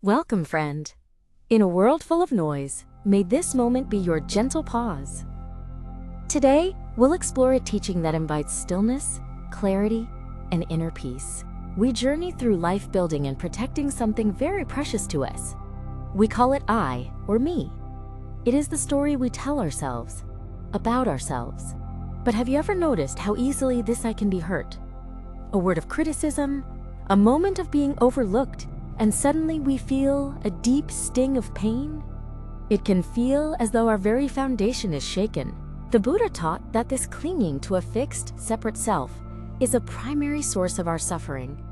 Welcome, friend. In a world full of noise, may this moment be your gentle pause. Today, we'll explore a teaching that invites stillness, clarity, and inner peace. We journey through life building and protecting something very precious to us. We call it I, or me. It is the story we tell ourselves, about ourselves. But have you ever noticed how easily this I can be hurt? A word of criticism, a moment of being overlooked, and suddenly we feel a deep sting of pain? It can feel as though our very foundation is shaken. The Buddha taught that this clinging to a fixed, separate self is a primary source of our suffering.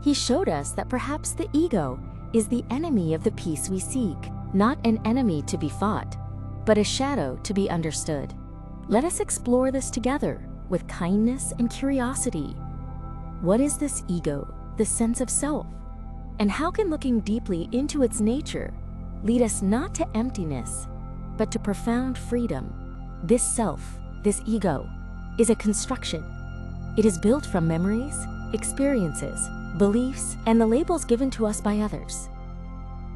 He showed us that perhaps the ego is the enemy of the peace we seek, not an enemy to be fought, but a shadow to be understood. Let us explore this together with kindness and curiosity. What is this ego, the sense of self? And how can looking deeply into its nature lead us not to emptiness, but to profound freedom? This self, this ego, is a construction. It is built from memories, experiences, beliefs, and the labels given to us by others.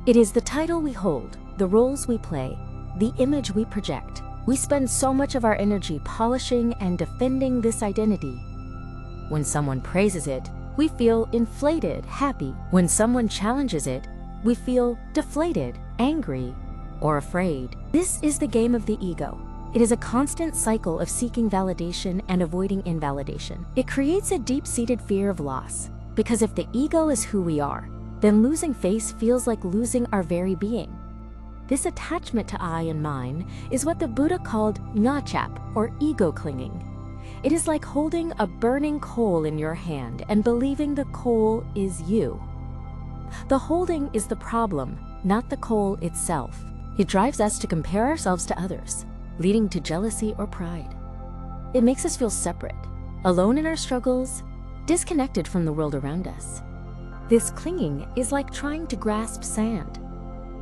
It is the title we hold, the roles we play, the image we project. We spend so much of our energy polishing and defending this identity. When someone praises it, we feel inflated, happy. When someone challenges it, we feel deflated, angry, or afraid. This is the game of the ego. It is a constant cycle of seeking validation and avoiding invalidation. It creates a deep-seated fear of loss, because if the ego is who we are, then losing face feels like losing our very being. This attachment to I and mine is what the Buddha called ngachap, or ego clinging. It is like holding a burning coal in your hand and believing the coal is you. The holding is the problem, not the coal itself. It drives us to compare ourselves to others, leading to jealousy or pride. It makes us feel separate, alone in our struggles, disconnected from the world around us. This clinging is like trying to grasp sand.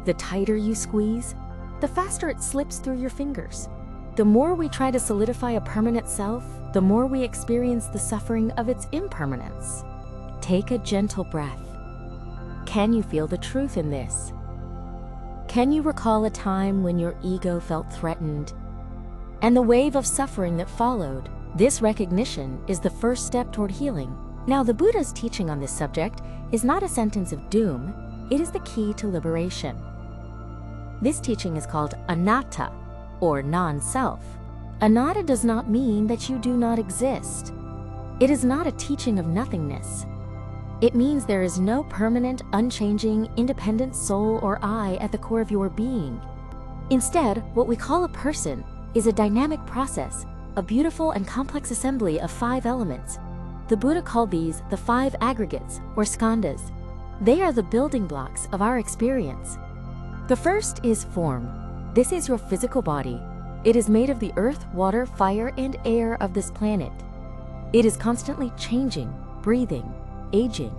The tighter you squeeze, the faster it slips through your fingers. The more we try to solidify a permanent self, the more we experience the suffering of its impermanence. Take a gentle breath. Can you feel the truth in this? Can you recall a time when your ego felt threatened and the wave of suffering that followed? This recognition is the first step toward healing. Now, the Buddha's teaching on this subject is not a sentence of doom, it is the key to liberation. This teaching is called Anatta, or non-self. Anatta does not mean that you do not exist. It is not a teaching of nothingness. It means there is no permanent, unchanging, independent soul or I at the core of your being. Instead, what we call a person is a dynamic process, a beautiful and complex assembly of 5 elements. The Buddha called these the 5 aggregates, or skandhas. They are the building blocks of our experience. The first is form. This is your physical body. It is made of the earth, water, fire, and air of this planet. It is constantly changing, breathing, aging.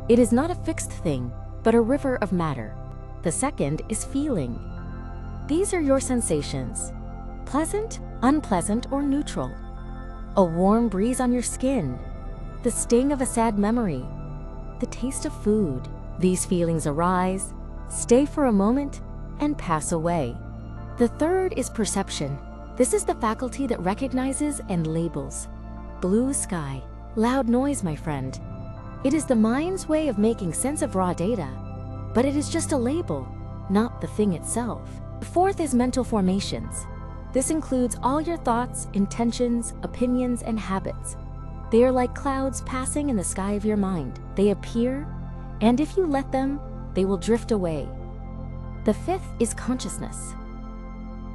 It is not a fixed thing, but a river of matter. The second is feeling. These are your sensations: pleasant, unpleasant, or neutral. A warm breeze on your skin, the sting of a sad memory, the taste of food. These feelings arise, stay for a moment, and pass away. The third is perception. This is the faculty that recognizes and labels. Blue sky, loud noise, my friend. It is the mind's way of making sense of raw data, but it is just a label, not the thing itself. The fourth is mental formations. This includes all your thoughts, intentions, opinions, and habits. They are like clouds passing in the sky of your mind. They appear, and if you let them, they will drift away. The fifth is consciousness.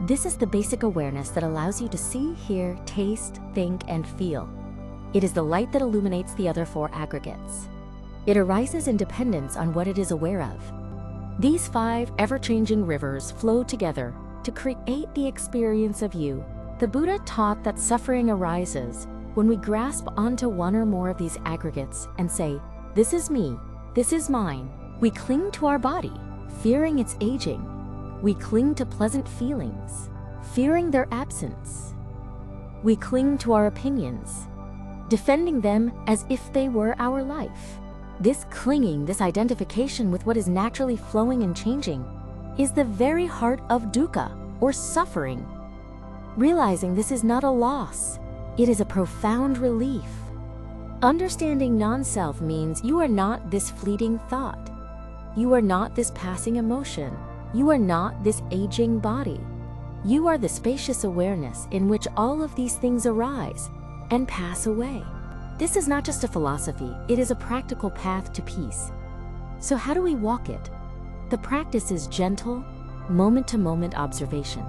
This is the basic awareness that allows you to see, hear, taste, think, and feel. It is the light that illuminates the other 4 aggregates. It arises in dependence on what it is aware of. These 5 ever-changing rivers flow together to create the experience of you. The Buddha taught that suffering arises when we grasp onto one or more of these aggregates and say, "This is me, this is mine." We cling to our body, fearing its aging. We cling to pleasant feelings, fearing their absence. We cling to our opinions, defending them as if they were our life. This clinging, this identification with what is naturally flowing and changing, is the very heart of dukkha, or suffering. Realizing this is not a loss, it is a profound relief. Understanding non-self means you are not this fleeting thought. You are not this passing emotion. You are not this aging body. You are the spacious awareness in which all of these things arise and pass away. This is not just a philosophy, it is a practical path to peace. So how do we walk it? The practice is gentle, moment-to-moment observation.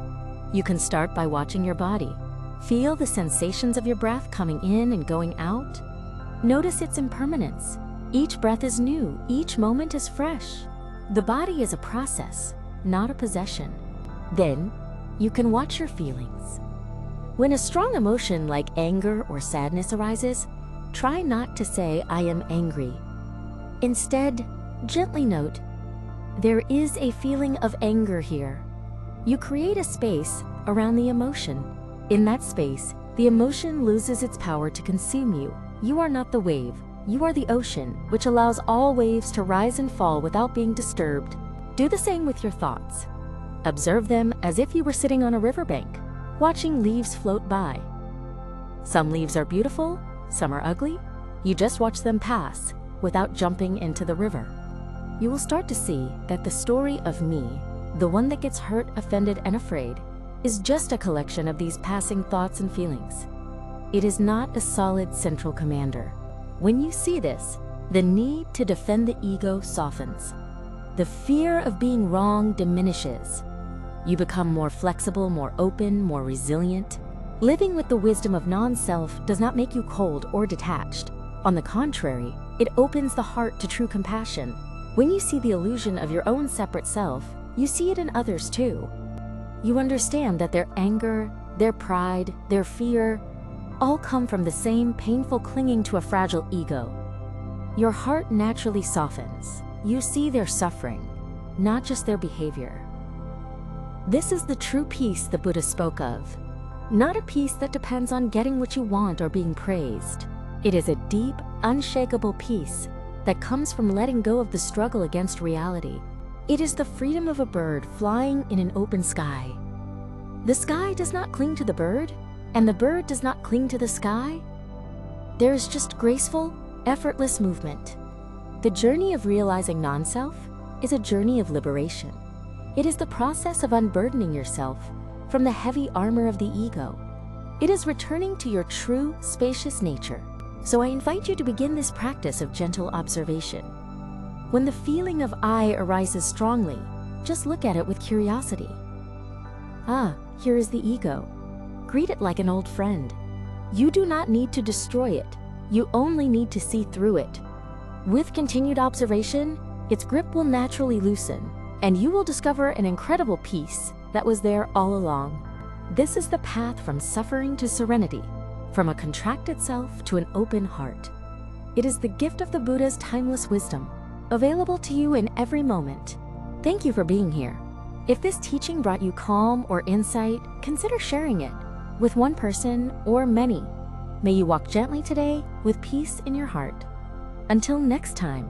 You can start by watching your body. Feel the sensations of your breath coming in and going out. Notice its impermanence. Each breath is new, each moment is fresh. The body is a process, not a possession. Then, you can watch your feelings. When a strong emotion like anger or sadness arises, try not to say, "I am angry." Instead, gently note, "There is a feeling of anger here." You create a space around the emotion. In that space, the emotion loses its power to consume you. You are not the wave, you are the ocean, which allows all waves to rise and fall without being disturbed. Do the same with your thoughts. Observe them as if you were sitting on a riverbank, watching leaves float by. Some leaves are beautiful, some are ugly. You just watch them pass without jumping into the river. You will start to see that the story of me, the one that gets hurt, offended, and afraid, is just a collection of these passing thoughts and feelings. It is not a solid central commander. When you see this, the need to defend the ego softens. The fear of being wrong diminishes. You become more flexible, more open, more resilient. Living with the wisdom of non-self does not make you cold or detached. On the contrary, it opens the heart to true compassion. When you see the illusion of your own separate self, you see it in others too. You understand that their anger, their pride, their fear, all come from the same painful clinging to a fragile ego. Your heart naturally softens. You see their suffering, not just their behavior. This is the true peace the Buddha spoke of. Not a peace that depends on getting what you want or being praised. It is a deep, unshakable peace that comes from letting go of the struggle against reality. It is the freedom of a bird flying in an open sky. The sky does not cling to the bird, and the bird does not cling to the sky. There is just graceful, effortless movement. The journey of realizing non-self is a journey of liberation. It is the process of unburdening yourself from the heavy armor of the ego. It is returning to your true, spacious nature. So I invite you to begin this practice of gentle observation. When the feeling of I arises strongly, just look at it with curiosity. Ah, here is the ego. Greet it like an old friend. You do not need to destroy it. You only need to see through it. With continued observation, its grip will naturally loosen, and you will discover an incredible peace that was there all along. This is the path from suffering to serenity, from a contracted self to an open heart. It is the gift of the Buddha's timeless wisdom, available to you in every moment. Thank you for being here. If this teaching brought you calm or insight, consider sharing it with one person or many. May you walk gently today with peace in your heart. Until next time.